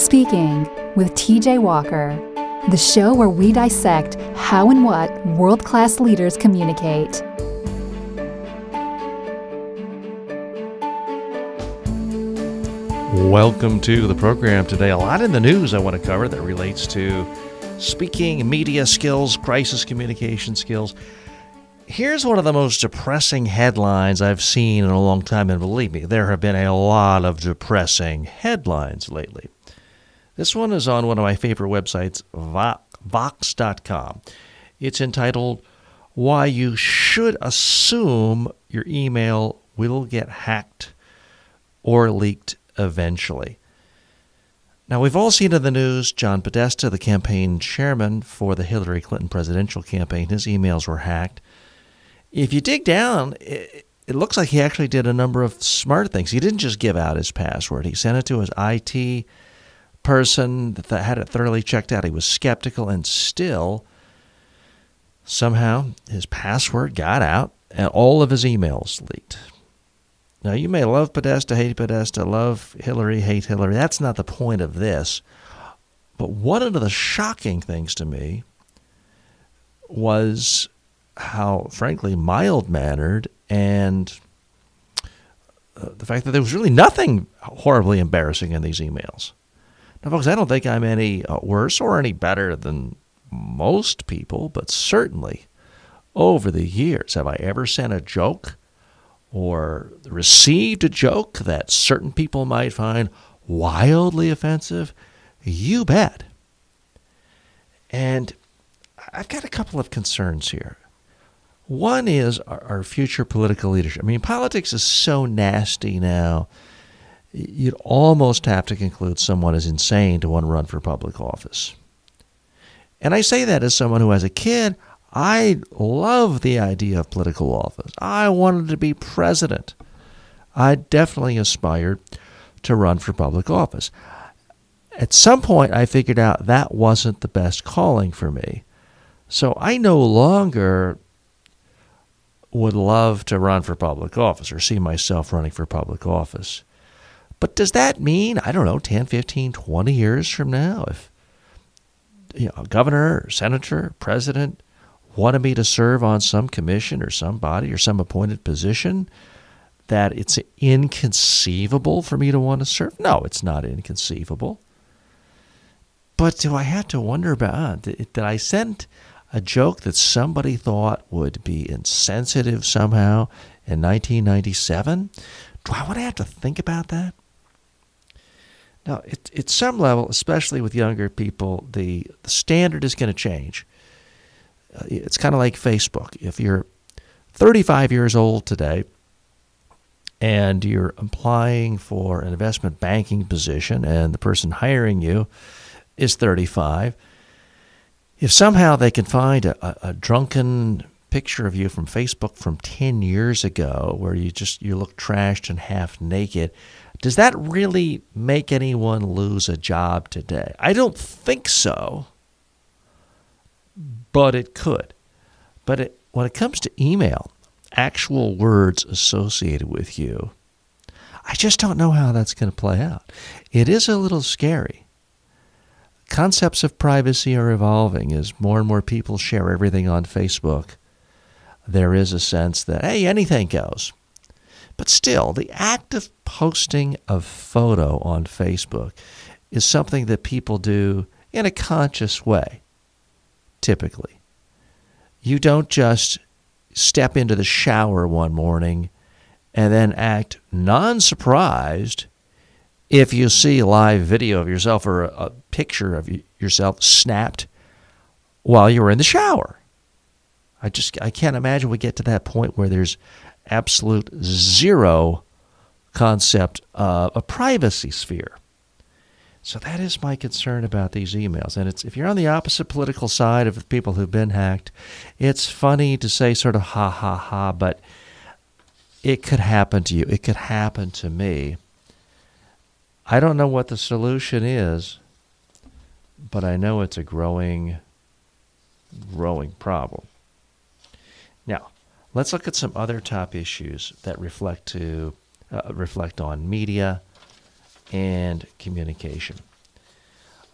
Speaking with TJ Walker, the show where we dissect how and what world-class leaders communicate. Welcome to the program today. A lot in the news I want to cover that relates to speaking, media skills, crisis communication skills. Here's one of the most depressing headlines I've seen in a long time, and believe me, there have been a lot of depressing headlines lately. This one is on one of my favorite websites, Vox.com. It's entitled, Why You Should Assume Your Email Will Get Hacked or Leaked Eventually. Now, we've all seen in the news, John Podesta, the campaign chairman for the Hillary Clinton presidential campaign, his emails were hacked. If you dig down, it looks like he actually did a number of smart things. He didn't just give out his password. He sent it to his IT person that had it thoroughly checked out. He was skeptical, and still, somehow, his password got out and all of his emails leaked. Now, you may love Podesta, hate Podesta, love Hillary, hate Hillary. That's not the point of this. But one of the shocking things to me was how, frankly, mild-mannered and the fact that there was really nothing horribly embarrassing in these emails. Now, folks, I don't think I'm any worse or any better than most people, but certainly over the years, have I ever sent a joke or received a joke that certain people might find wildly offensive? You bet. And I've got a couple of concerns here. One is our future political leadership. I mean, politics is so nasty now, you'd almost have to conclude someone is insane to want to run for public office. And I say that as someone who, as a kid, I love the idea of political office. I wanted to be president. I definitely aspired to run for public office. At some point, I figured out that wasn't the best calling for me. So I no longer would love to run for public office or see myself running for public office. But does that mean, I don't know, 10, 15, 20 years from now, if a governor or senator, president wanted me to serve on some commission or some body or some appointed position, that it's inconceivable for me to want to serve? No, it's not inconceivable. But do I have to wonder about, did I send a joke that somebody thought would be insensitive somehow in 1997? Do I want to have to think about that? Now, at some level, especially with younger people, the standard is going to change. It's kind of like Facebook. If you're 35 years old today and you're applying for an investment banking position and the person hiring you is 35, if somehow they can find a drunken picture of you from Facebook from 10 years ago where you look trashed and half naked, does that really make anyone lose a job today? I don't think so, but it could. But when it comes to email, actual words associated with you, I just don't know how that's going to play out. It is a little scary. Concepts of privacy are evolving as more and more people share everything on Facebook. There is a sense that, hey, anything goes. But still, the act of posting a photo on Facebook is something that people do in a conscious way, typically. You don't just step into the shower one morning and then act non-surprised if you see a live video of yourself or a picture of yourself snapped while you were in the shower. I can't imagine we get to that point where there's absolute zero concept of a privacy sphere. So that is my concern about these emails. And if you're on the opposite political side of people who've been hacked, it's funny to say sort of ha, ha, ha, but it could happen to you. It could happen to me. I don't know what the solution is, but I know it's a growing problem. Now, let's look at some other top issues that reflect on media and communication.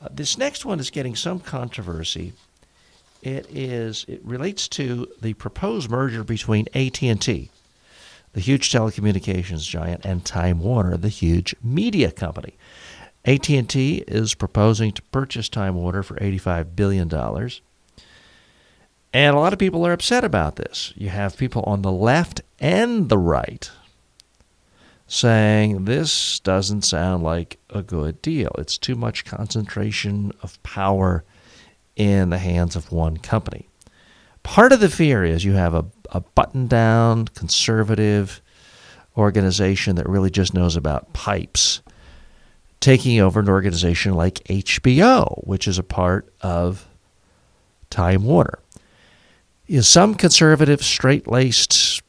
This next one is getting some controversy. It relates to the proposed merger between AT&T, the huge telecommunications giant, and Time Warner, the huge media company. AT&T is proposing to purchase Time Warner for $85 billion. And a lot of people are upset about this. You have people on the left and the right saying this doesn't sound like a good deal. It's too much concentration of power in the hands of one company. Part of the fear is you have a button-down, conservative organization that really just knows about pipes taking over an organization like HBO, which is a part of Time Warner. Is some conservative, straight-laced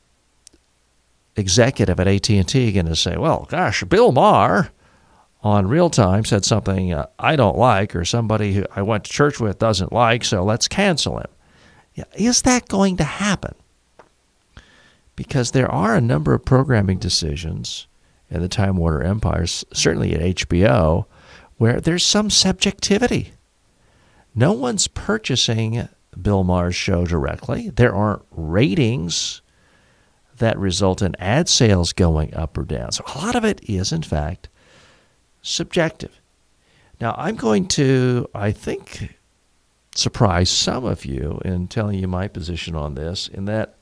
executive at AT&T going to say, well, gosh, Bill Maher on Real Time said something I don't like, or somebody who I went to church with doesn't like, so let's cancel him? Yeah, is that going to happen? Because there are a number of programming decisions in the Time Warner empire, certainly at HBO, where there's some subjectivity. No one's purchasing Bill Maher's show directly. There aren't ratings that result in ad sales going up or down. So a lot of it is, in fact, subjective. Now, I'm going to, I think, surprise some of you in telling you my position on this, in that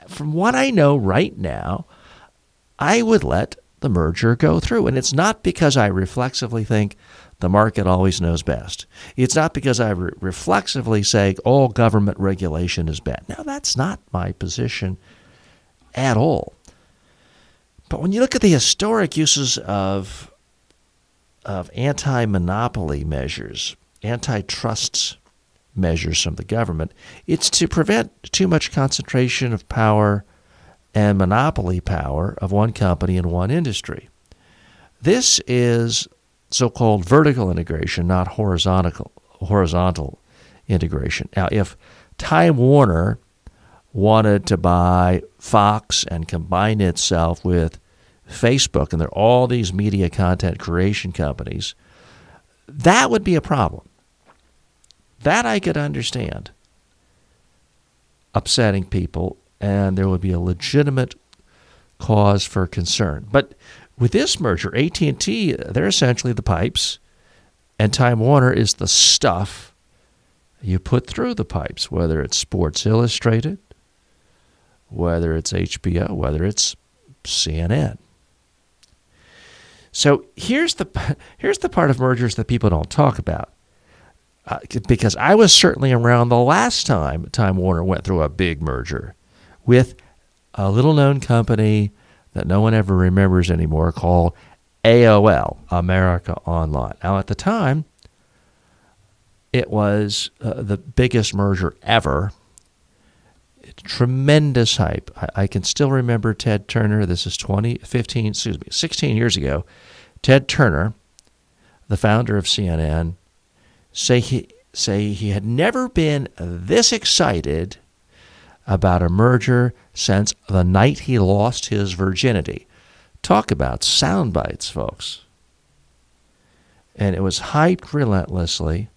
from what I know right now, I would let the merger go through. And it's not because I reflexively think the market always knows best. It's not because I reflexively say all government regulation is bad. No, that's not my position at all. But when you look at the historic uses of anti-monopoly measures, antitrust measures from the government, it's to prevent too much concentration of power and monopoly power of one company in one industry. This is so-called vertical integration, not horizontal integration. Now, if Time Warner wanted to buy Fox and combine itself with Facebook, and there are all these media content creation companies, that would be a problem. That I could understand upsetting people, and there would be a legitimate cause for concern. But with this merger, AT&T, they're essentially the pipes, and Time Warner is the stuff you put through the pipes, whether it's Sports Illustrated, whether it's HBO, whether it's CNN. So here's the part of mergers that people don't talk about. Because I was certainly around the last time Time Warner went through a big merger with a little-known company that no one ever remembers anymore called AOL, America Online. Now, at the time, it was the biggest merger ever. Tremendous hype. I can still remember Ted Turner. This is 16 years ago. Ted Turner, the founder of CNN, say he had never been this excited about a merger since the night he lost his virginity. Talk about sound bites, folks. And it was hyped relentlessly.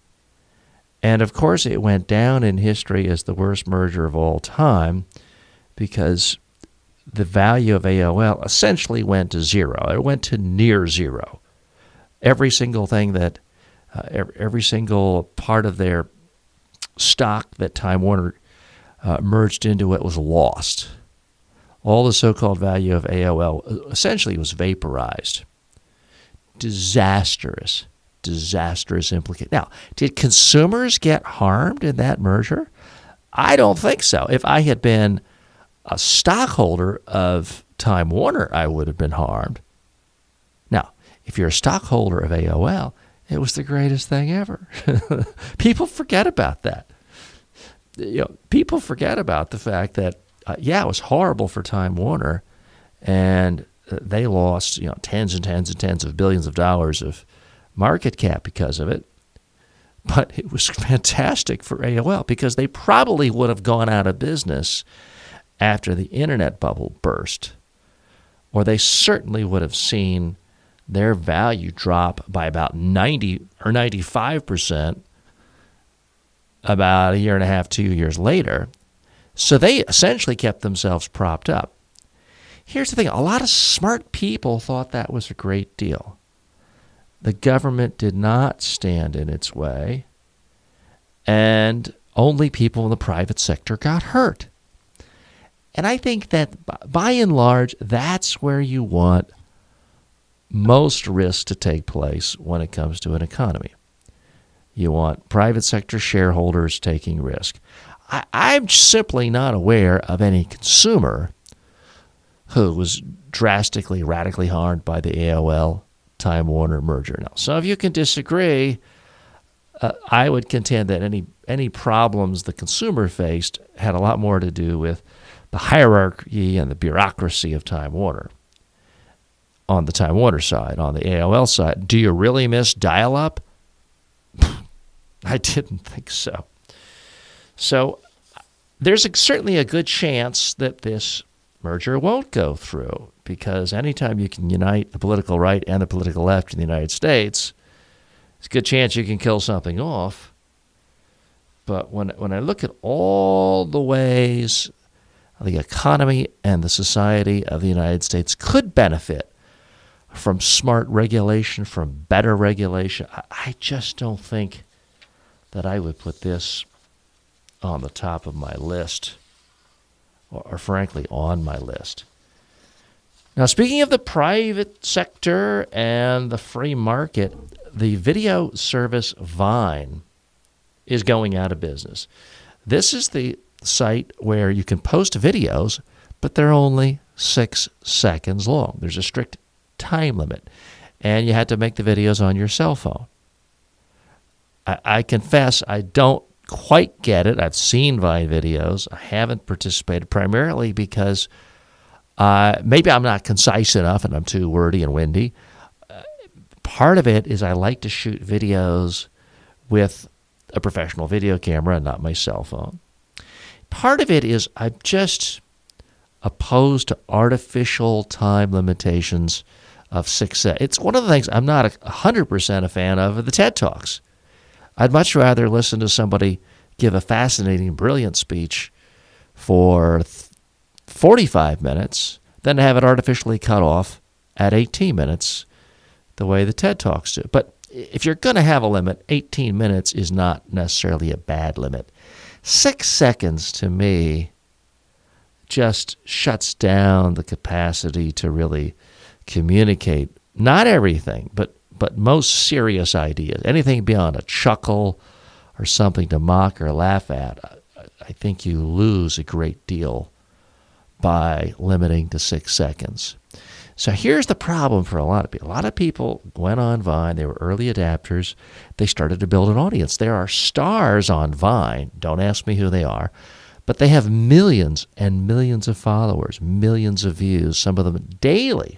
And, of course, it went down in history as the worst merger of all time because the value of AOL essentially went to zero. It went to near zero. Every single thing that every single part of their stock that Time Warner merged into it was lost. All the so-called value of AOL essentially was vaporized. Disastrous implication. Now, did consumers get harmed in that merger? I don't think so. If I had been a stockholder of Time Warner, I would have been harmed. Now, if you're a stockholder of AOL, it was the greatest thing ever. People forget about that. People forget about the fact that, it was horrible for Time Warner, and they lost, tens and tens and tens of billions of dollars of market cap because of it. But it was fantastic for AOL because they probably would have gone out of business after the internet bubble burst, or they certainly would have seen their value drop by about 90 or 95% about a year and a half, 2 years later. So they essentially kept themselves propped up. Here's the thing. A lot of smart people thought that was a great deal. The government did not stand in its way, and only people in the private sector got hurt. And I think that by and large, that's where you want most risk to take place when it comes to an economy. You want private sector shareholders taking risk. I'm simply not aware of any consumer who was drastically, radically harmed by the AOL Time Warner merger. Now, some of you can disagree. I would contend that any problems the consumer faced had a lot more to do with the hierarchy and the bureaucracy of Time Warner. On the Time Warner side, on the AOL side, do you really miss dial-up? I didn't think so. So there's certainly a good chance that this merger won't go through, because anytime you can unite the political right and the political left in the United States, it's a good chance you can kill something off. But when I look at all the ways the economy and the society of the United States could benefit from smart regulation, from better regulation, I just don't think that I would put this on the top of my list, or frankly, on my list. Now, speaking of the private sector and the free market, the video service Vine is going out of business. This is the site where you can post videos, but they're only 6 seconds long. There's a strict time limit, and you had to make the videos on your cell phone. I confess I don't quite get it. I've seen Vine videos. I haven't participated, primarily because maybe I'm not concise enough and I'm too wordy and windy. Part of it is I like to shoot videos with a professional video camera and not my cell phone. Part of it is I'm just opposed to artificial time limitations of 6 seconds. It's one of the things I'm not 100% a fan of the TED Talks. I'd much rather listen to somebody give a fascinating, brilliant speech for 45 minutes than to have it artificially cut off at 18 minutes the way the TED Talks do. But if you're going to have a limit, 18 minutes is not necessarily a bad limit. 6 seconds, to me, just shuts down the capacity to really communicate, not everything, but most serious ideas. Anything beyond a chuckle or something to mock or laugh at, I think you lose a great deal by limiting to 6 seconds. So here's the problem for a lot of people. A lot of people went on Vine. They were early adapters. They started to build an audience. There are stars on Vine. Don't ask me who they are. But they have millions and millions of followers, millions of views, some of them daily.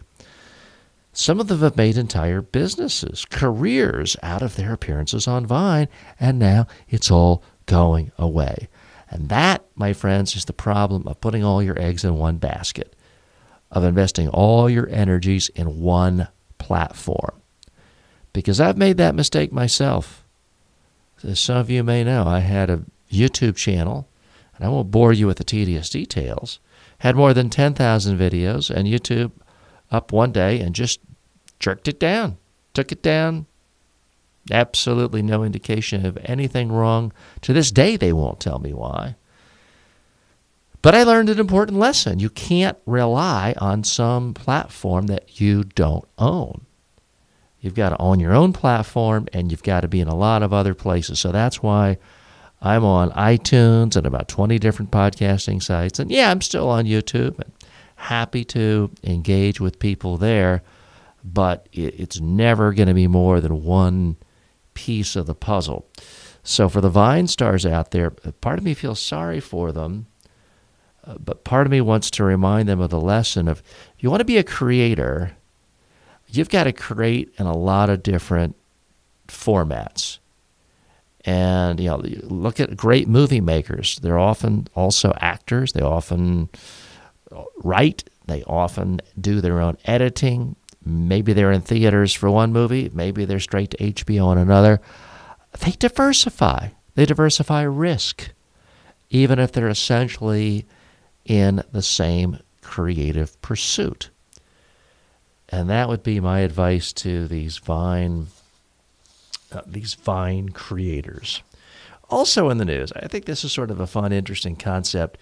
Some of them have made entire businesses, careers out of their appearances on Vine, and now it's all going away. And that, my friends, is the problem of putting all your eggs in one basket, of investing all your energies in one platform. Because I've made that mistake myself. As some of you may know, I had a YouTube channel, and I won't bore you with the tedious details, had more than 10,000 videos, and YouTube up one day and just jerked it down, took it down. Absolutely no indication of anything wrong. To this day, they won't tell me why. But I learned an important lesson. You can't rely on some platform that you don't own. You've got to own your own platform, and you've got to be in a lot of other places. So that's why I'm on iTunes and about 20 different podcasting sites. And yeah, I'm still on YouTube and happy to engage with people there, but it's never going to be more than one piece of the puzzle. So for the Vine stars out there, part of me feels sorry for them, but part of me wants to remind them of the lesson of, if you want to be a creator, you've got to create in a lot of different formats. And look at great movie makers. They're often also actors. They often write. They often do their own editing. Maybe they're in theaters for one movie. Maybe they're straight to HBO on another. They diversify. They diversify risk, even if they're essentially in the same creative pursuit. And that would be my advice to these Vine creators. Also in the news, I think this is sort of a fun, interesting concept.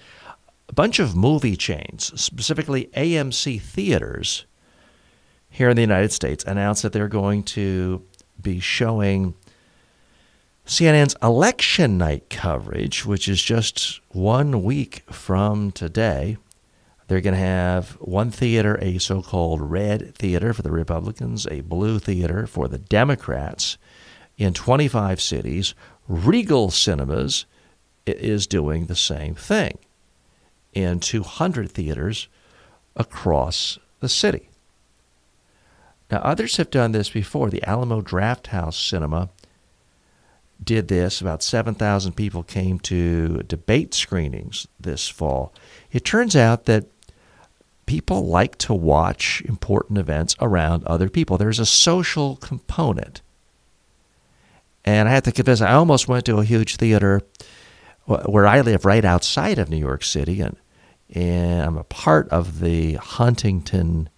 A bunch of movie chains, specifically AMC Theaters here in the United States, announced that they're going to be showing CNN's election night coverage, which is just 1 week from today. They're going to have one theater, a so-called red theater for the Republicans, a blue theater for the Democrats in 25 cities. Regal Cinemas is doing the same thing in 200 theaters across the city. Now, others have done this before. The Alamo Drafthouse Cinema did this. About 7,000 people came to debate screenings this fall. It turns out that people like to watch important events around other people. There's a social component. And I have to confess, I almost went to a huge theater where I live right outside of New York City, and I'm a part of the Huntington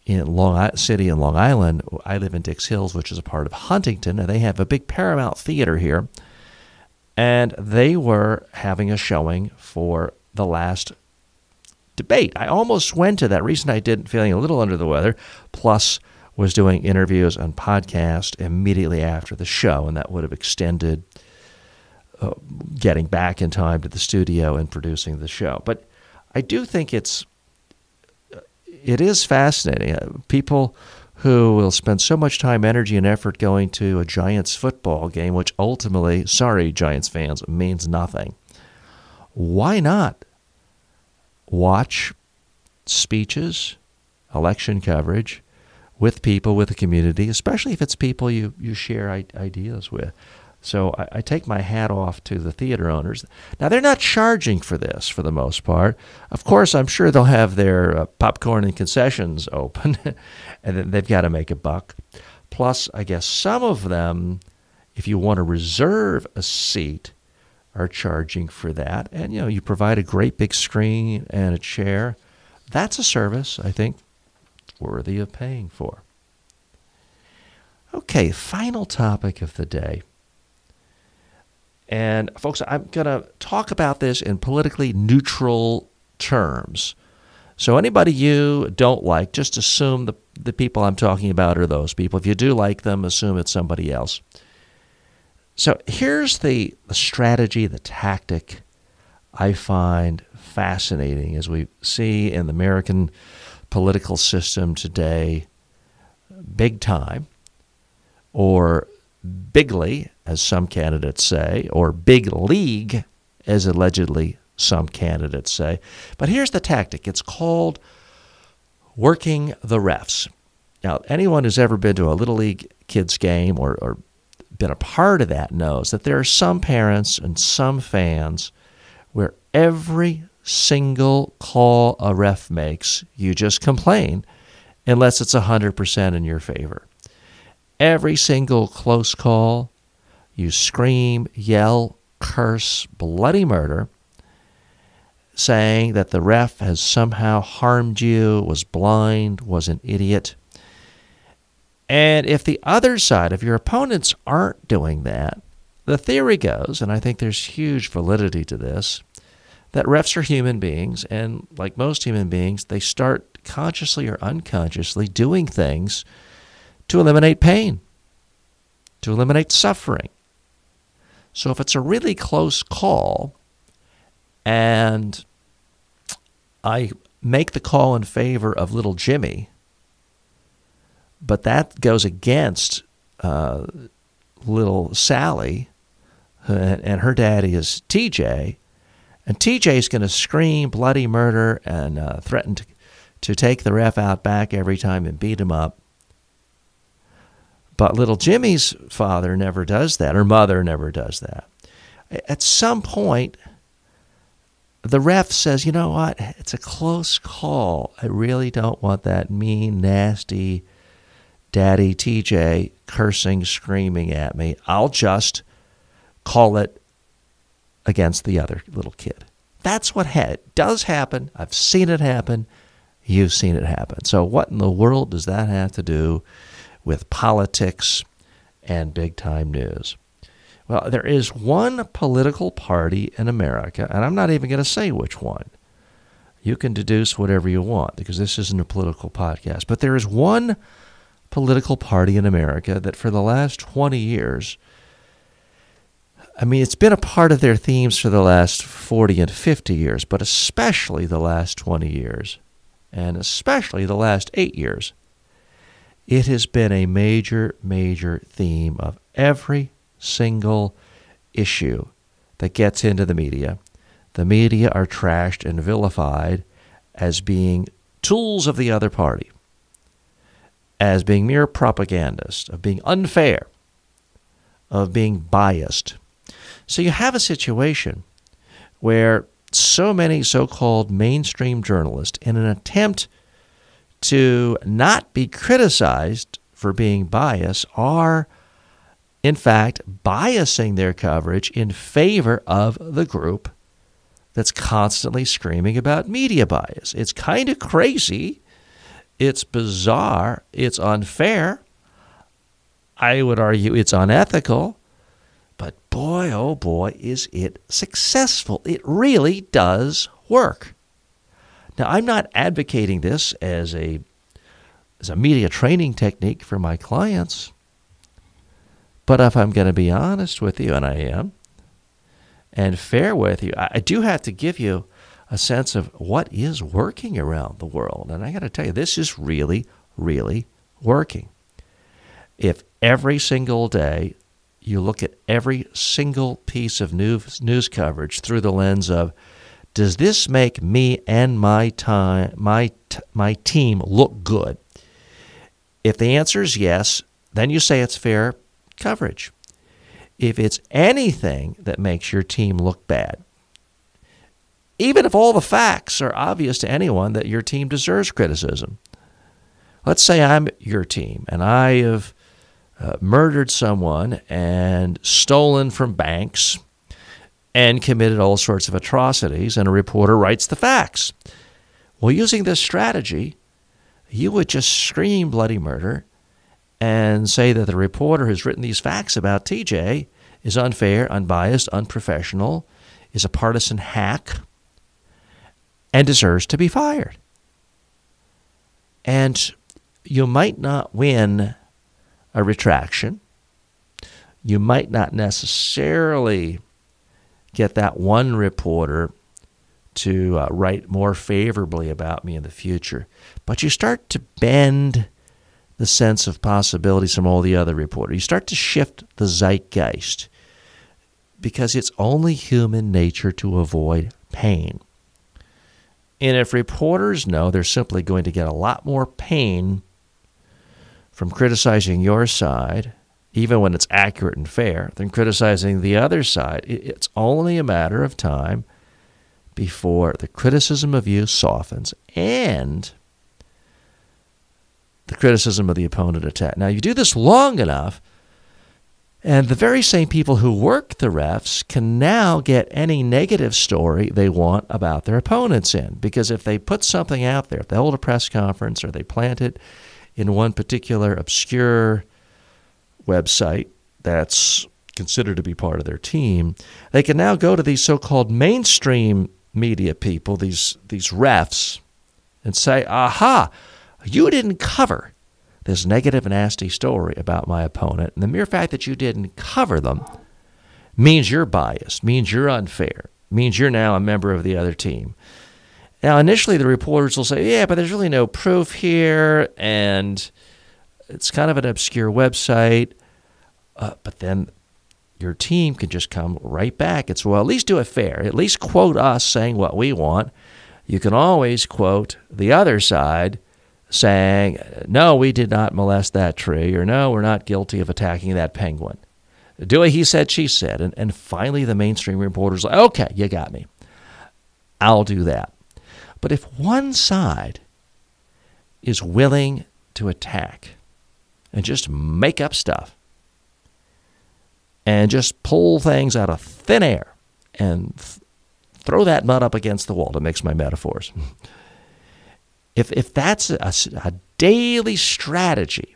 City in Long Island. I live in Dix Hills, which is a part of Huntington, and they have a big Paramount theater here. And they were having a showing for the last debate. I almost went to that. Reason I didn't, feeling a little under the weather, plus was doing interviews and podcast immediately after the show, and that would have extended getting back in time to the studio and producing the show. But I do think it is fascinating. People who will spend so much time, energy, and effort going to a Giants football game, which ultimately, sorry, Giants fans, means nothing. Why not watch speeches, election coverage with people, with the community, especially if it's people you share ideas with? So I take my hat off to the theater owners. Now, they're not charging for this for the most part. Of course, I'm sure they'll have their popcorn and concessions open, and then they've got to make a buck. Plus, I guess some of them, if you want to reserve a seat, are charging for that. And, you provide a great big screen and a chair. That's a service, I think, worthy of paying for. Okay, final topic of the day. And, folks, I'm going to talk about this in politically neutral terms. So anybody you don't like, just assume the people I'm talking about are those people. If you do like them, assume it's somebody else. So here's the strategy, the tactic I find fascinating as we see in the American political system today, big time, or bigly, as some candidates say, or big league, as allegedly some candidates say. But here's the tactic. It's called working the refs. Now, anyone who's ever been to a Little League kids game or been a part of that knows that there are some parents and some fans where every single call a ref makes, you just complain unless it's 100% in your favor. Every single close call, you scream, yell, curse, bloody murder, saying that the ref has somehow harmed you, was blind, was an idiot. And if the other side, if your opponents aren't doing that, the theory goes, and I think there's huge validity to this, that refs are human beings, and like most human beings, they start consciously or unconsciously doing things to eliminate pain, to eliminate suffering. So if it's a really close call and I make the call in favor of little Jimmy, but that goes against little Sally, and her daddy is TJ, and TJ's going to scream bloody murder and threaten to take the ref out back every time and beat him up. But little Jimmy's father never does that, or mother never does that. At some point, the ref says, you know what, it's a close call. I really don't want that mean, nasty Daddy TJ cursing, screaming at me. I'll just call it against the other little kid. That's what does happen. I've seen it happen. You've seen it happen. So what in the world does that have to do with politics and big-time news? Well, there is one political party in America, and I'm not even going to say which one. You can deduce whatever you want because this isn't a political podcast. But there is one political party in America that for the last 20 years, I mean, it's been a part of their themes for the last 40 and 50 years, but especially the last 20 years, and especially the last 8 years, it has been a major, major theme of every single issue that gets into the media. The media are trashed and vilified as being tools of the other party, as being mere propagandists, of being unfair, of being biased. So you have a situation where so many so-called mainstream journalists, in an attempt to not be criticized for being biased, are in fact biasing their coverage in favor of the group that's constantly screaming about media bias. It's kind of crazy. It's bizarre. It's unfair. I would argue it's unethical. But boy, oh boy, is it successful. It really does work. Now, I'm not advocating this as a media training technique for my clients. But if I'm going to be honest with you, and I am, and fair with you, I do have to give you a sense of what is working around the world. And I got to tell you, this is really, really working. If every single day you look at every single piece of news coverage through the lens of, does this make me and my team look good? If the answer is yes, then you say it's fair coverage. If it's anything that makes your team look bad, even if all the facts are obvious to anyone that your team deserves criticism. Let's say I'm your team and I have murdered someone and stolen from banks and committed all sorts of atrocities, and a reporter writes the facts. Well, using this strategy, you would just scream bloody murder and say that the reporter who's written these facts about TJ is unfair, unbiased, unprofessional, is a partisan hack, and deserves to be fired. And you might not win a retraction. You might not necessarily get that one reporter to write more favorably about me in the future, but you start to bend the sense of possibilities from all the other reporters. You start to shift the zeitgeist because it's only human nature to avoid pain. And if reporters know they're simply going to get a lot more pain from criticizing your side, even when it's accurate and fair, than criticizing the other side, it's only a matter of time before the criticism of you softens and the criticism of the opponent attack. Now, you do this long enough, and the very same people who work the refs can now get any negative story they want about their opponents in. Because if they put something out there, if they hold a press conference or they plant it in one particular obscure website that's considered to be part of their team, they can now go to these so-called mainstream media people, these refs, and say, aha, you didn't cover this negative, nasty story about my opponent. And the mere fact that you didn't cover them means you're biased, means you're unfair, means you're now a member of the other team. Now, initially, the reporters will say, yeah, but there's really no proof here, and it's kind of an obscure website. But then your team can just come right back and say, well, at least do it fair. At least quote us saying what we want. You can always quote the other side saying, no, we did not molest that tree, or no, we're not guilty of attacking that penguin. Do a he said, she said. And finally, the mainstream reporter's like, okay, you got me. I'll do that. But if one side is willing to attack and just make up stuff and just pull things out of thin air and throw that mud up against the wall to mix my metaphors, if that's a daily strategy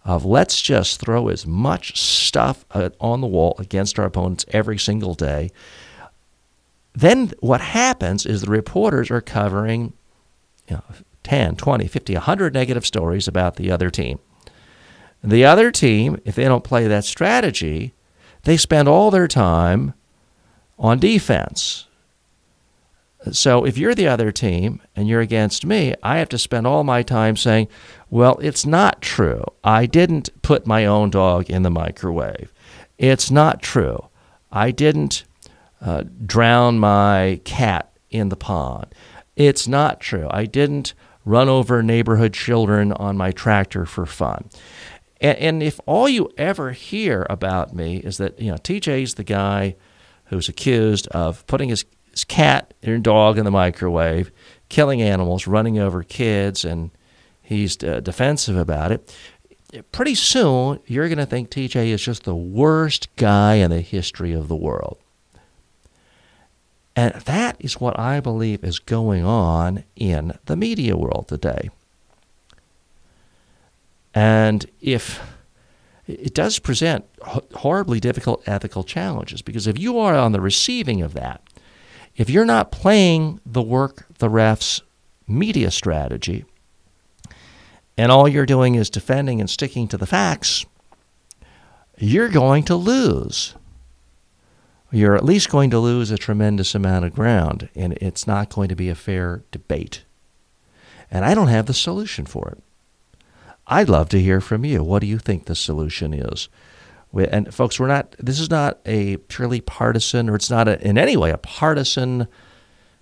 of let's just throw as much stuff on the wall against our opponents every single day, then what happens is the reporters are covering 10, 20, 50, 100 negative stories about the other team. The other team, if they don't play that strategy, they spend all their time on defense. So if you're the other team and you're against me, I have to spend all my time saying, well, it's not true. I didn't put my own dog in the microwave. It's not true. I didn't drown my cat in the pond. It's not true. I didn't run over neighborhood children on my tractor for fun. And if all you ever hear about me is that, TJ's the guy who's accused of putting his cat and dog in the microwave, killing animals, running over kids, and he's defensive about it, pretty soon you're going to think TJ is just the worst guy in the history of the world. And that is what I believe is going on in the media world today. And if it does present horribly difficult ethical challenges, because if you are on the receiving of that, if you're not playing the work the refs media strategy, and all you're doing is defending and sticking to the facts, you're going to lose. You're at least going to lose a tremendous amount of ground, and it's not going to be a fair debate. And I don't have the solution for it. I'd love to hear from you. What do you think the solution is? And folks, this is not a purely partisan, or it's not in any way a partisan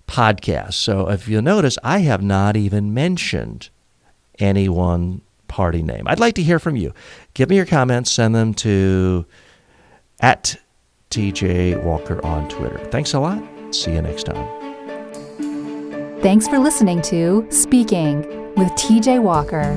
podcast. So if you notice, I have not even mentioned any one party name. I'd like to hear from you. Give me your comments. Send them to @TJ Walker on Twitter. Thanks a lot. See you next time. Thanks for listening to Speaking with TJ Walker.